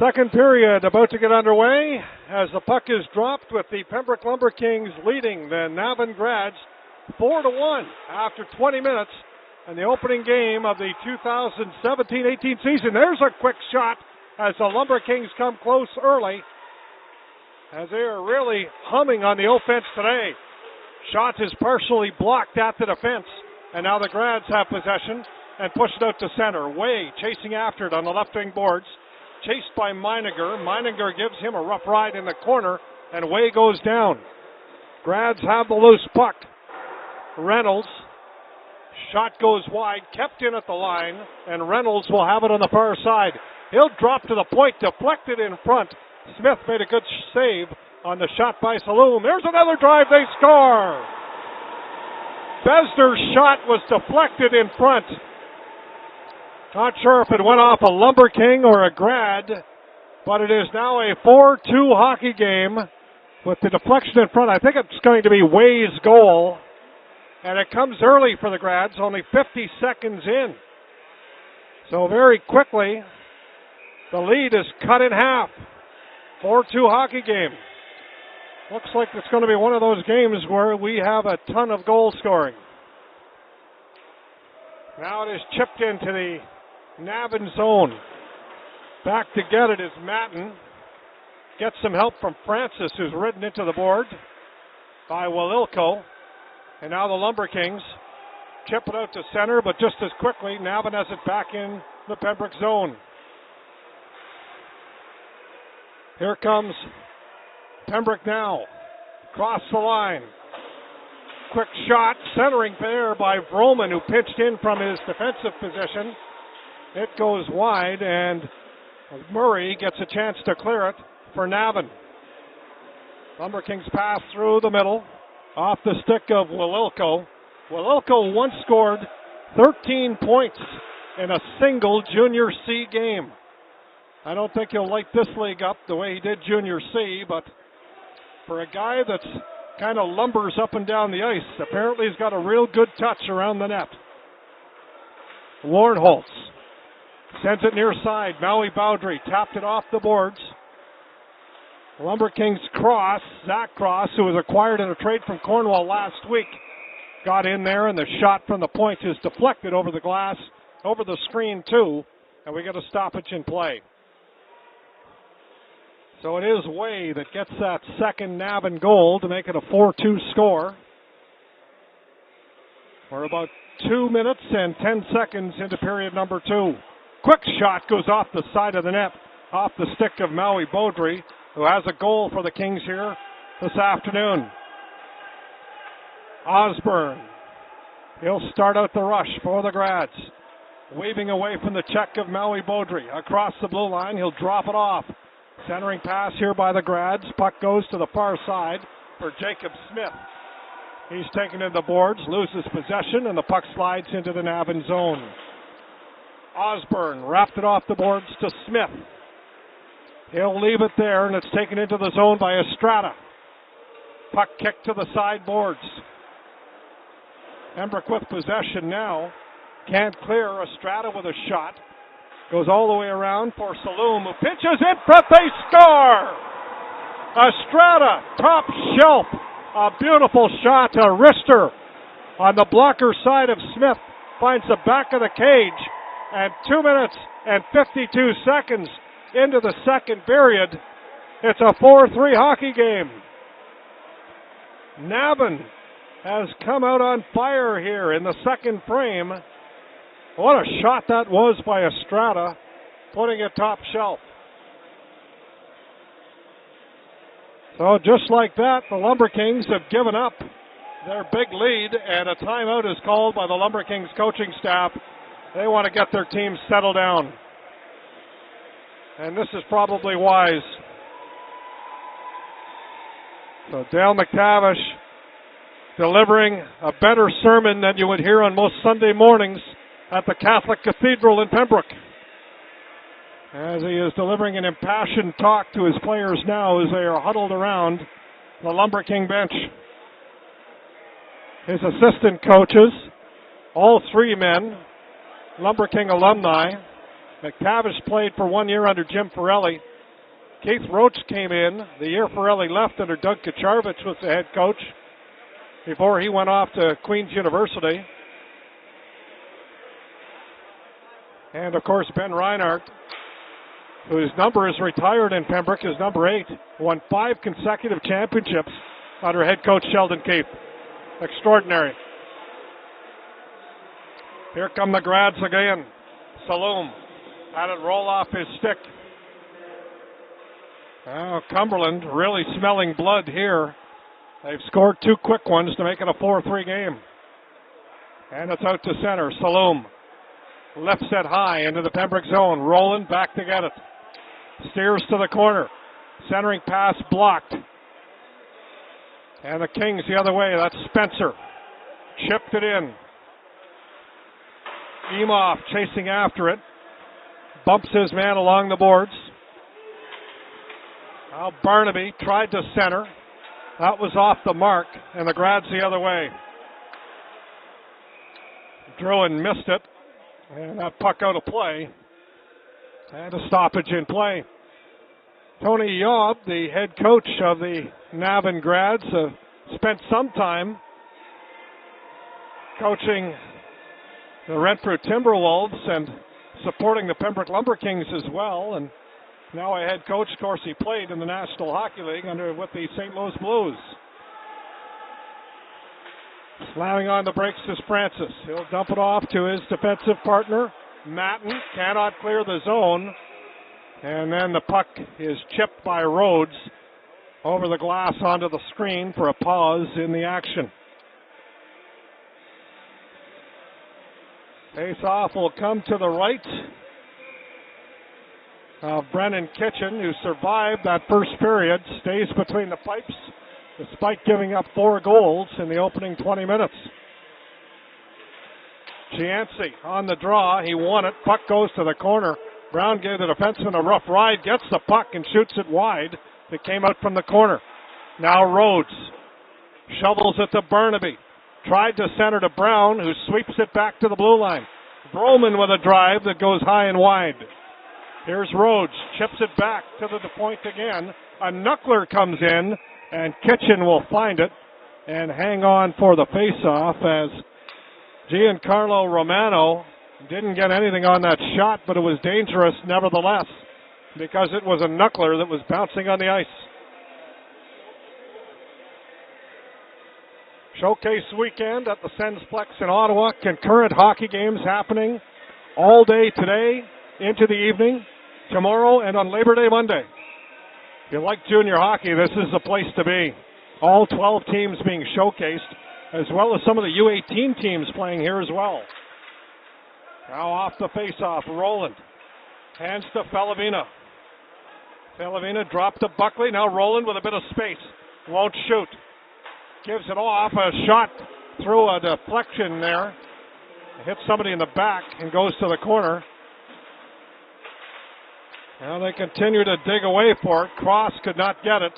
Second period about to get underway as the puck is dropped with the Pembroke Lumber Kings leading the Navan Grads 4-1 after 20 minutes in the opening game of the 2017-18 season. There's a quick shot as the Lumber Kings come close early as they are really humming on the offense today. Shot is partially blocked at the defense, and now the Grads have possession and push it out to center. Way chasing after it on the left wing boards. Chased by Meininger. Meininger gives him a rough ride in the corner, and Way goes down. Grads have the loose puck. Reynolds. Shot goes wide, kept in at the line, and Reynolds will have it on the far side. He'll drop to the point, deflected in front. Smith made a good save on the shot by Saloom. There's another drive, they score! Besner's shot was deflected in front. Not sure if it went off a Lumber King or a Grad, but it is now a 4-2 hockey game with the deflection in front. I think it's going to be Way's goal, and it comes early for the Grads, only 50 seconds in. So very quickly, the lead is cut in half. 4-2 hockey game. Looks like it's going to be one of those games where we have a ton of goal scoring. Now it is chipped into the Navan zone. Back to get it is Matten. Gets some help from Francis, who's ridden into the board by Walilko. And now the Lumber Kings chip it out to center, but just as quickly, Navan has it back in the Pembroke zone. Here comes Pembroke now. Cross the line. Quick shot, centering there by Vroman, who pitched in from his defensive position. It goes wide, and Murray gets a chance to clear it for Navan. Lumber Kings pass through the middle, off the stick of Walilko. Walilko once scored 13 points in a single Junior C game. I don't think he'll light this league up the way he did Junior C, but for a guy that's kind of lumbers up and down the ice, apparently he's got a real good touch around the net. Warnholtz sends it near side. Maui Bowdry tapped it off the boards. Lumber Kings cross. Zach Cross, who was acquired in a trade from Cornwall last week, got in there, and the shot from the point is deflected over the glass, over the screen too, and we get a stoppage in play. So it is Way that gets that second Navan goal to make it a 4-2 score. We're about 2 minutes and 10 seconds into period number 2. Quick shot goes off the side of the net, off the stick of Maui Bowdry, who has a goal for the Kings here this afternoon. Osborne. He'll start out the rush for the Grads. Weaving away from the check of Maui Bowdry. Across the blue line, he'll drop it off. Centering pass here by the Grads. Puck goes to the far side for Jacob Smith. He's taken in the boards, loses possession, and the puck slides into the Navan zone. Osborne wrapped it off the boards to Smith. He'll leave it there, and it's taken into the zone by Estrada. Puck kicked to the side boards. Pembroke with possession now. Can't clear. Estrada with a shot. Goes all the way around for Saloom, who pitches in front. They score! Estrada, top shelf. A beautiful shot to wrister on the blocker side of Smith. Finds the back of the cage. And 2 minutes and 52 seconds into the second period. It's a 4-3 hockey game. Navan has come out on fire here in the second frame. What a shot that was by Estrada, putting it top shelf. So just like that, the Lumber Kings have given up their big lead, and a timeout is called by the Lumber Kings coaching staff. They want to get their team settled down. And this is probably wise. So Dale McTavish delivering a better sermon than you would hear on most Sunday mornings at the Catholic Cathedral in Pembroke, as he is delivering an impassioned talk to his players now as they are huddled around the Lumber King bench. His assistant coaches, all three men, Lumber King alumni. McTavish played for 1 year under Jim Farrelly Keith Roach came in the year Forelli left under Doug Kacharvich was the head coach before he went off to Queen's University. And of course Ben Reinhardt, whose number is retired in Pembroke, is number 8, won 5 consecutive championships under head coach Sheldon Keith. Extraordinary. Here come the Grads again. Saloom had it roll off his stick. Oh, Cumberland really smelling blood here. They've scored 2 quick ones to make it a 4-3 game. And it's out to center. Saloom left set high into the Pembroke zone. Rowland back to get it. Steers to the corner. Centering pass blocked. And the Kings the other way. That's Spencer. Chipped it in. Emoff chasing after it. Bumps his man along the boards. Now Barnaby tried to center. That was off the mark, and the Grads the other way. Druin missed it, and that puck out of play. And a stoppage in play. Tony Yob, the head coach of the Navan Grads, spent some time coaching the Renfrew Timberwolves and supporting the Pembroke Lumber Kings as well. And now a head coach. Of course, he played in the National Hockey League with the St. Louis Blues. Slamming on the brakes is Francis. He'll dump it off to his defensive partner. Matten cannot clear the zone. And then the puck is chipped by Rhodes over the glass onto the screen for a pause in the action. Face-off will come to the right of Brennan Kitchen, who survived that first period, stays between the pipes despite giving up 4 goals in the opening 20 minutes. Chianci on the draw. He won it. Puck goes to the corner. Brown gave the defenseman a rough ride, gets the puck and shoots it wide. It came out from the corner. Now Rhodes shovels it to Burnaby. Tried to center to Brown, who sweeps it back to the blue line. Broman with a drive that goes high and wide. Here's Rhodes, chips it back to the point again. A knuckler comes in, and Kitchen will find it and hang on for the face-off as Giancarlo Romano didn't get anything on that shot, but it was dangerous nevertheless because it was a knuckler that was bouncing on the ice. Showcase weekend at the Sensplex in Ottawa. Concurrent hockey games happening all day today into the evening, tomorrow, and on Labor Day Monday. If you like junior hockey, this is the place to be. All 12 teams being showcased, as well as some of the U18 teams playing here as well. Now off the face-off, Rowland hands to Falavina. Falavina dropped to Buckley. Now Rowland with a bit of space. Won't shoot. Gives it off. A shot through a deflection there. Hits somebody in the back and goes to the corner. Now they continue to dig away for it. Cross could not get it.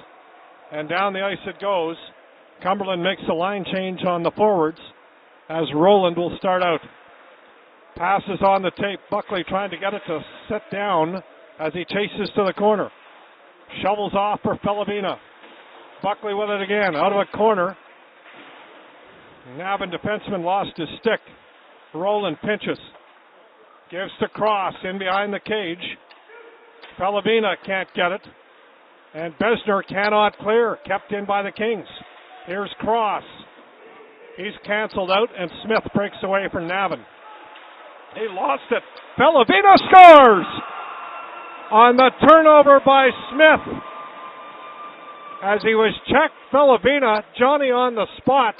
And down the ice it goes. Cumberland makes a line change on the forwards as Rowland will start out. Passes on the tape. Buckley trying to get it to sit down as he chases to the corner. Shovels off for Falavina. Buckley with it again, out of a corner. Navan defenseman lost his stick. Rowland pinches. Gives to Cross in behind the cage. Falavina can't get it. And Besner cannot clear. Kept in by the Kings. Here's Cross. He's canceled out, and Smith breaks away for Navan. He lost it. Falavina scores! On the turnover by Smith. As he was checked, Falavina, Johnny on the spot.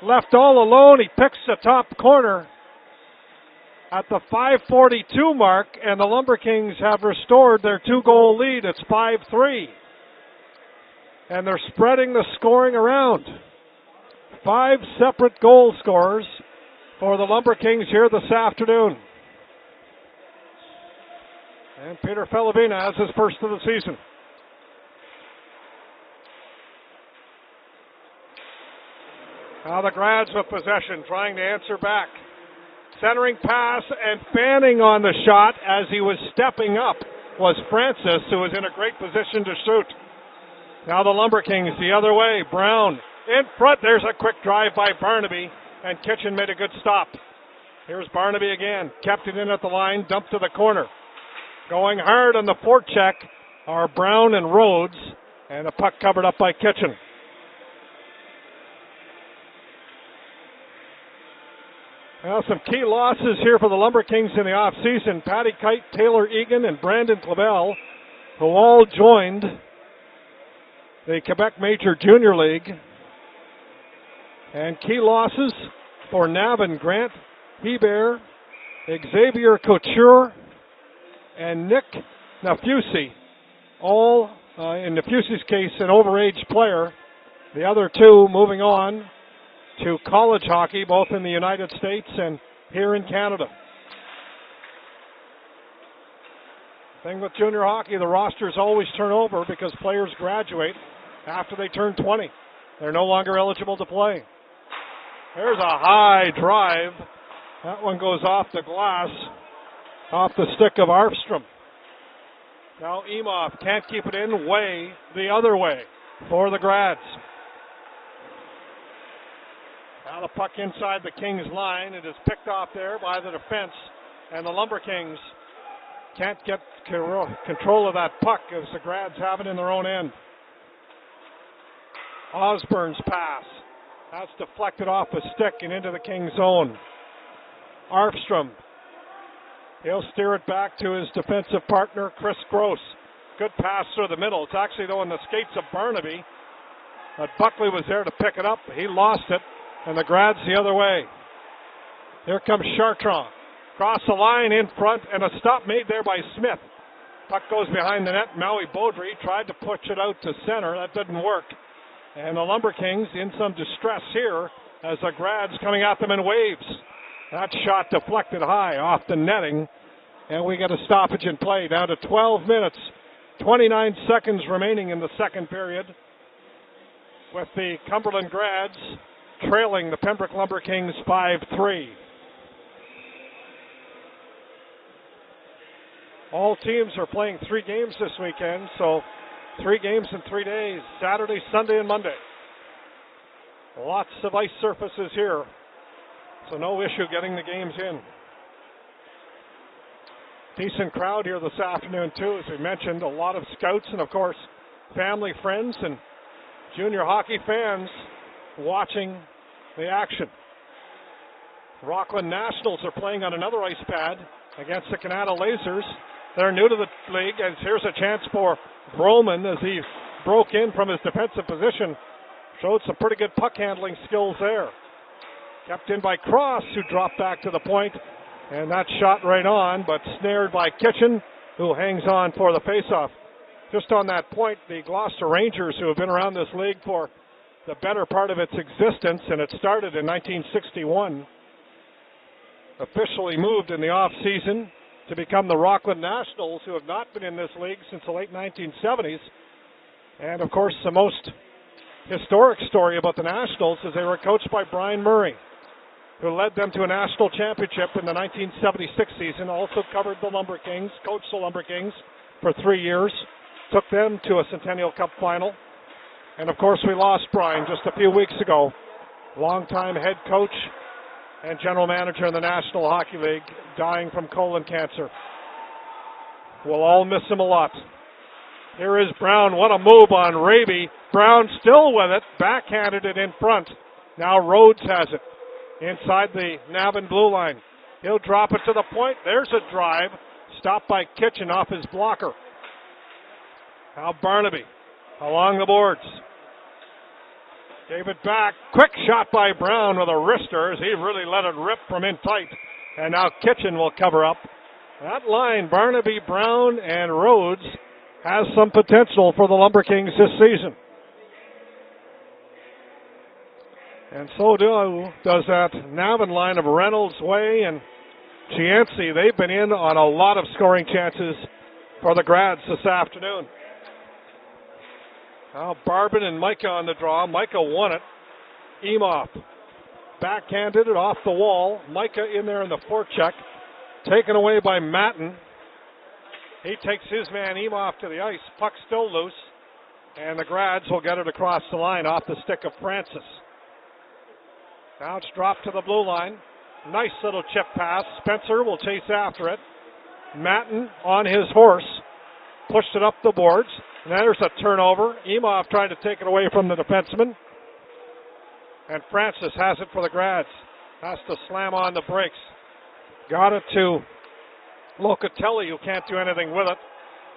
Left all alone, he picks the top corner at the 5:42 mark, and the Lumber Kings have restored their 2-goal lead. It's 5-3. And they're spreading the scoring around. 5 separate goal scorers for the Lumber Kings here this afternoon. And Peter Falavina has his first of the season. Now the Grads with possession, trying to answer back. Centering pass and fanning on the shot as he was stepping up was Francis, who was in a great position to shoot. Now the Lumber Kings the other way. Brown in front. There's a quick drive by Barnaby, and Kitchen made a good stop. Here's Barnaby again. Kept it in at the line, dumped to the corner. Going hard on the forecheck are Brown and Rhodes, and the puck covered up by Kitchen. Well, some key losses here for the Lumber Kings in the offseason. Patty Kite, Taylor Egan, and Brandon Clavel, who all joined the Quebec Major Junior League. And key losses for Navan, Grant Hebert, Xavier Couture, and Nick Nafusi. All, in Nafusi's case, an overage player. The other two moving on to college hockey, both in the United States and here in Canada. Thing with junior hockey, the rosters always turn over because players graduate after they turn 20. They're no longer eligible to play. There's a high drive. That one goes off the glass, off the stick of Arfstrom. Now Emhoff can't keep it in, way the other way for the Grads. Now the puck inside the Kings line. It is picked off there by the defense, and the Lumber Kings can't get control of that puck as the Grads have it in their own end. Osborne's pass. That's deflected off a stick and into the Kings zone. Arfstrom. He'll steer it back to his defensive partner, Chris Gross. Good pass through the middle. It's actually, though, in the skates of Barnaby. But Buckley was there to pick it up. He lost it, and the Grads the other way. Here comes Chartrand. Cross the line in front, and a stop made there by Smith. Puck goes behind the net. Maui Beaudry tried to push it out to center. That didn't work. And the Lumber Kings in some distress here as the Grads coming at them in waves. That shot deflected high off the netting, and we get a stoppage in play down to 12 minutes, 29 seconds remaining in the second period, with the Cumberland Grads trailing the Pembroke Lumber Kings 5-3. All teams are playing 3 games this weekend, so 3 games in 3 days, Saturday, Sunday, and Monday. Lots of ice surfaces here, so no issue getting the games in. Decent crowd here this afternoon, too, as we mentioned. A lot of scouts and, of course, family, friends, and junior hockey fans watching the action. Rockland Nationals are playing on another ice pad against the Canada Lasers. They're new to the league, and here's a chance for Broman as he broke in from his defensive position. Showed some pretty good puck handling skills there. Kept in by Cross, who dropped back to the point, and that shot right on, but snared by Kitchen, who hangs on for the faceoff. Just on that point, the Gloucester Rangers, who have been around this league for the better part of its existence, and it started in 1961, officially moved in the off-season to become the Rockland Nationals, who have not been in this league since the late 1970s. And, of course, the most historic story about the Nationals is they were coached by Brian Murray, who led them to a national championship in the 1976 season, also covered the Lumber Kings, coached the Lumber Kings for 3 years, took them to a Centennial Cup final. And, of course, we lost Brian just a few weeks ago, longtime head coach and general manager in the National Hockey League, dying from colon cancer. We'll all miss him a lot. Here is Brown. What a move on Raby. Brown still with it, backhanded it in front. Now Rhodes has it inside the Navan blue line. He'll drop it to the point. There's a drive. Stopped by Kitchen off his blocker. Now Barnaby along the boards. Gave it back. Quick shot by Brown with a wrister as he really let it rip from in tight. And now Kitchen will cover up. That line, Barnaby, Brown, and Rhodes, has some potential for the Lumber Kings this season. And so does that Navan line of Reynolds, Way, and Chianci. They've been in on a lot of scoring chances for the Grads this afternoon. Now Barbin and Micah on the draw. Micah won it. Emhoff backhanded it off the wall. Micah in there in the forecheck. Taken away by Matten. He takes his man Emoff to the ice. Puck still loose. And the Grads will get it across the line off the stick of Francis. Now it's dropped to the blue line. Nice little chip pass. Spencer will chase after it. Matten on his horse. Pushed it up the boards. And there's a turnover. Emoff trying to take it away from the defenseman. And Francis has it for the Grads. Has to slam on the brakes. Got it to Locatelli, who can't do anything with it.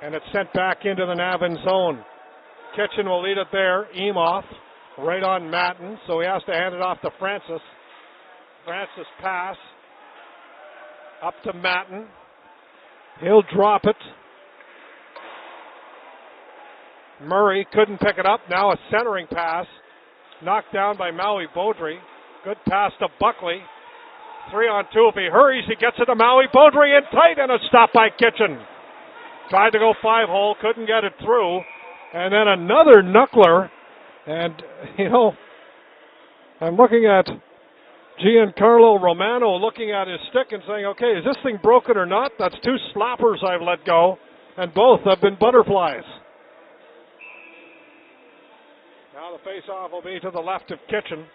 And it's sent back into the Navan zone. Kitchen will lead it there. Emoff right on Matten, so he has to hand it off to Francis. Francis pass up to Matten. He'll drop it. Murray couldn't pick it up. Now a centering pass. Knocked down by Maui Beaudry. Good pass to Buckley. 3-on-2. If he hurries, he gets it to Maui Beaudry in tight, and a stop by Kitchen. Tried to go 5-hole, couldn't get it through. And then another knuckler. And, I'm looking at Giancarlo Romano looking at his stick and saying, okay, is this thing broken or not? That's 2 slappers I've let go, and both have been butterflies. Now the face-off will be to the left of Kitchen.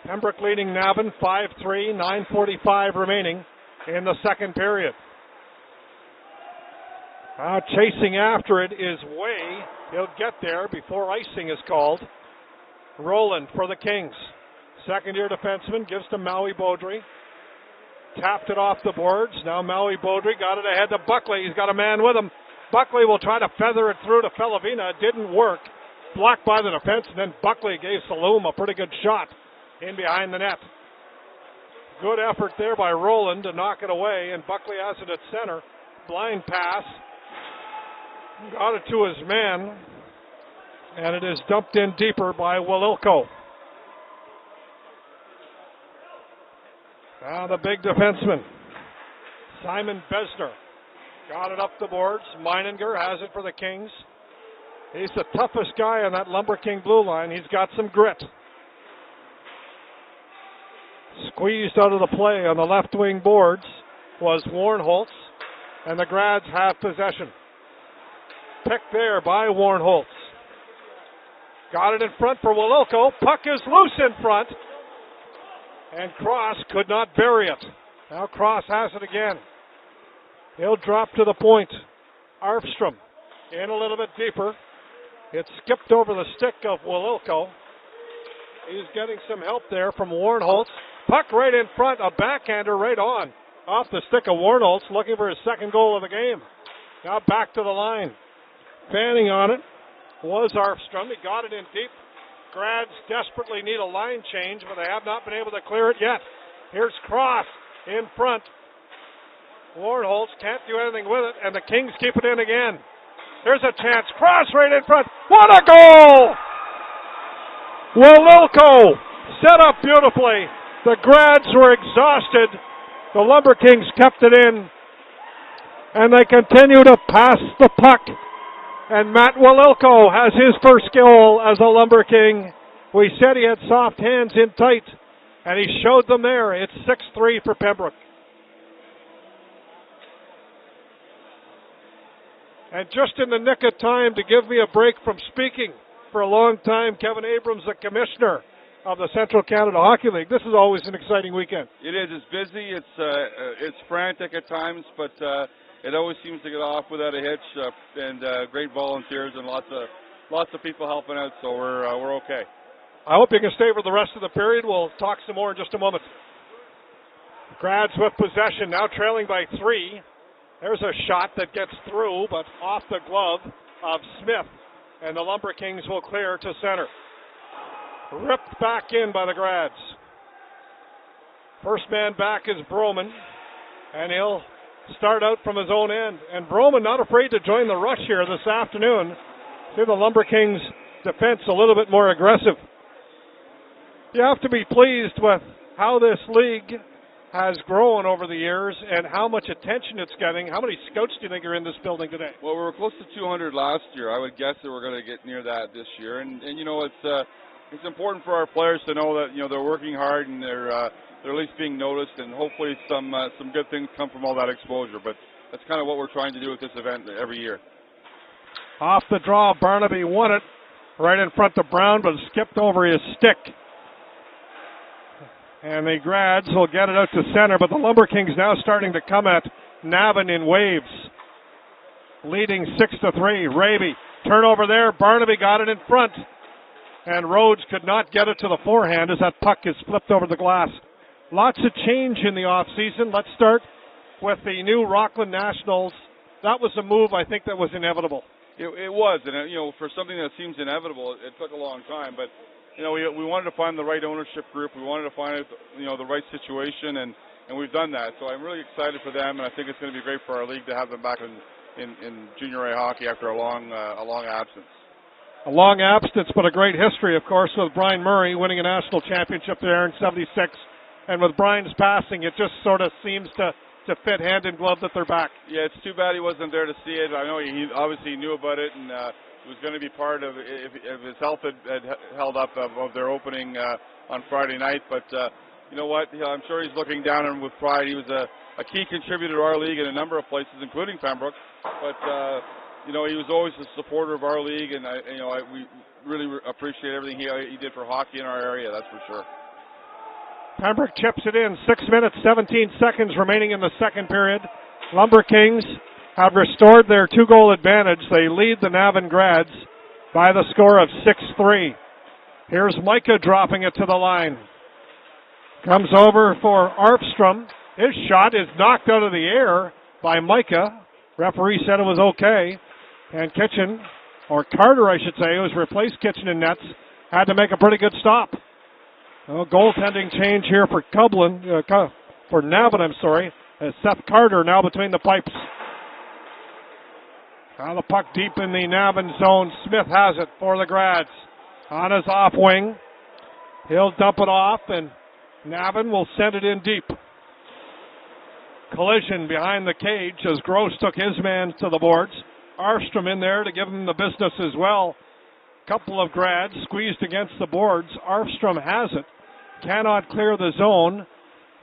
Pembroke leading Navan 5-3, 9:45 remaining in the second period. Now chasing after it is Way. He'll get there before icing is called. Roland for the Kings. Second-year defenseman gives to Maui Beaudry. Tapped it off the boards. Now Maui Beaudry got it ahead to Buckley. He's got a man with him. Buckley will try to feather it through to Felovina. It didn't work. Blocked by the defense, and then Buckley gave Saloom a pretty good shot in behind the net. Good effort there by Roland to knock it away, and Buckley has it at center. Blind pass. Got it to his man, and it is dumped in deeper by Wililko. Now the big defenseman, Simon Besner, got it up the boards. Meininger has it for the Kings. He's the toughest guy on that Lumber King blue line. He's got some grit. Squeezed out of the play on the left wing boards was Warnholtz, and the Grads have possession. Picked there by Warnholtz. Got it in front for Wililko. Puck is loose in front. And Cross could not bury it. Now Cross has it again. He'll drop to the point. Arfstrom in a little bit deeper. It skipped over the stick of Wililko. He's getting some help there from Warnholtz. Puck right in front. A backhander right on. Off the stick of Warnholtz, looking for his second goal of the game. Now back to the line. Fanning on it was Arfstrom. He got it in deep. Grads desperately need a line change, but they have not been able to clear it yet. Here's Cross in front. Warnholtz can't do anything with it, and the Kings keep it in again. There's a chance. Cross right in front. What a goal! Wililko set up beautifully. The Grads were exhausted. The Lumber Kings kept it in, and they continue to pass the puck. And Matt Wililko has his first goal as a Lumber King. We said he had soft hands in tight, and he showed them there. It's 6-3 for Pembroke. And just in the nick of time to give me a break from speaking for a long time, Kevin Abrams, the commissioner of the Central Canada Hockey League. This is always an exciting weekend. It is. It's busy. It's frantic at times, but it always seems to get off without a hitch. And great volunteers and lots of people helping out. So we're okay. I hope you can stay for the rest of the period. We'll talk some more in just a moment. Grads with possession, now trailing by 3. There's a shot that gets through, but off the glove of Smith. And the Lumber Kings will clear to center. Ripped back in by the Grads. First man back is Broman, and he'll start out from his own end. And Broman not afraid to join the rush here this afternoon. See the Lumber Kings defense a little bit more aggressive. You have to be pleased with how this league has grown over the years and how much attention it's getting. How many scouts do you think are in this building today? Well, we were close to 200 last year. I would guess that we're going to get near that this year. And you know, it's important for our players to know that, you know, they're working hard and they're at least being noticed, and hopefully some good things come from all that exposure. But that's kind of what we're trying to do with this event every year. Off the draw, Barnaby won it right in front of Brown, but skipped over his stick. And the Grads will get it out to center, but the Lumber Kings now starting to come at Navan in waves. Leading 6-3. Raby, turnover there. Barnaby got it in front. And Rhodes could not get it to the forehand as that puck is flipped over the glass. Lots of change in the offseason. Let's start with the new Rockland Nationals. That was a move I think that was inevitable. It was, and for something that seems inevitable, it took a long time, but we wanted to find the right ownership group. We wanted to find the right situation, and we've done that. So I'm really excited for them, and I think it's going to be great for our league to have them back in junior A hockey after a long absence. A long absence, but a great history, of course, with Brian Murray winning a national championship there in '76. And with Brian's passing, it just sort of seems to fit hand in glove that they're back. Yeah, it's too bad he wasn't there to see it. I know he obviously knew about it, and was going to be part of if his health had held up of their opening on Friday night. But you know what? I'm sure he's looking down on him with pride. He was a key contributor to our league in a number of places, including Pembroke. But he was always a supporter of our league, and we really appreciate everything he did for hockey in our area. That's for sure. Pembroke chips it in. 6 minutes, 17 seconds remaining in the second period. Lumber Kings have restored their 2-goal advantage. They lead the Navan Grads by the score of 6-3. Here's Micah dropping it to the line. Comes over for Arfstrom. His shot is knocked out of the air by Micah. Referee said it was okay. And Kitchen, or Carter I should say, who's replaced Kitchen in nets, had to make a pretty good stop. Goaltending change here for Navan, as Seth Carter now between the pipes. Now the puck deep in the Navan zone. Smith has it for the Grads. On his off wing. He'll dump it off, and Navan will send it in deep. Collision behind the cage as Gross took his man to the boards. Arfstrom in there to give him the business as well. Couple of Grads squeezed against the boards. Arfstrom has it. Cannot clear the zone.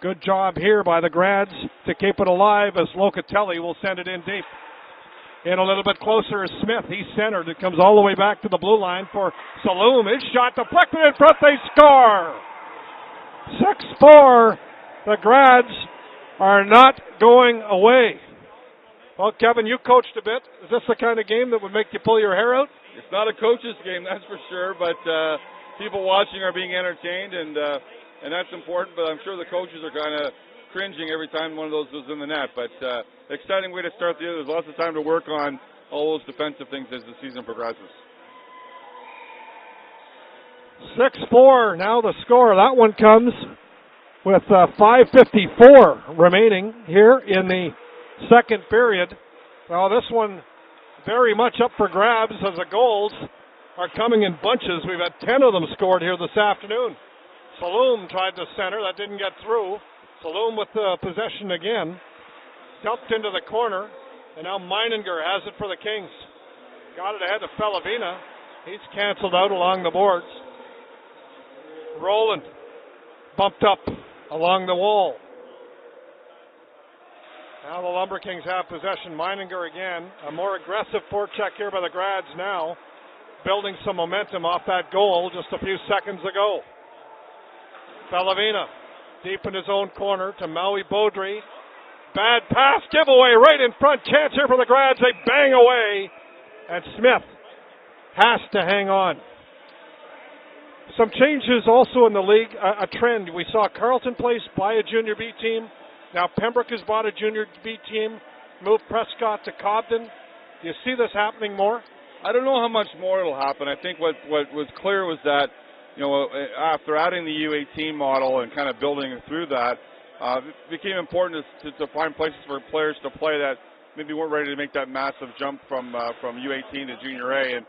Good job here by the Grads to keep it alive as Locatelli will send it in deep. In a little bit closer is Smith. He's centered. It comes all the way back to the blue line for Saloom. His shot deflected in front. They score! 6-4. The Grads are not going away. Well, Kevin, you coached a bit. Is this the kind of game that would make you pull your hair out? It's not a coach's game, that's for sure, but people watching are being entertained, and that's important, but I'm sure the coaches are kind of cringing every time one of those goes in the net. But exciting way to start the year. There's lots of time to work on all those defensive things as the season progresses. 6-4, now the score. That one comes with 5:54 remaining here in the second period. Well, this one very much up for grabs as the goals are coming in bunches. We've had 10 of them scored here this afternoon. Saloom tried to center. That didn't get through. Saloom with the possession again. Dumped into the corner. And now Meininger has it for the Kings. Got it ahead to Felavina. He's canceled out along the boards. Roland bumped up along the wall. Now the Lumber Kings have possession. Meininger again. A more aggressive forecheck here by the Grads now. Building some momentum off that goal just a few seconds ago. Felavina deep in his own corner to Maui Beaudry. Bad pass, giveaway right in front. Chance here for the Grads. They bang away. And Smith has to hang on. Some changes also in the league. A trend. We saw Carleton Place buy a junior B team. Now Pembroke has bought a junior B team. Moved Prescott to Cobden. Do you see this happening more? I don't know how much more it'll happen. I think what was clear was that, after adding the U18 model and kind of building through that, it became important to find places for players to play that maybe weren't ready to make that massive jump from U18 to Junior A, and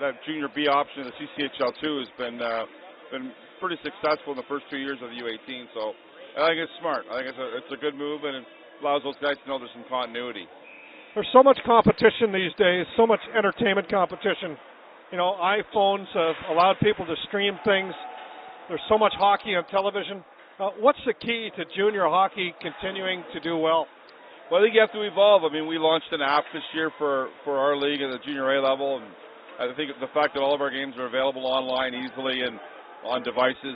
that Junior B option, the CCHL2, has been pretty successful in the first 2 years of the U18. So I think it's smart. I think it's a good move, and it allows those guys to know there's some continuity. There's so much competition these days, so much entertainment competition. iPhones have allowed people to stream things. There's so much hockey on television. What's the key to junior hockey continuing to do well? Well, I think you have to evolve. I mean, we launched an app this year for our league at the junior A level, and I think the fact that all of our games are available online easily and on devices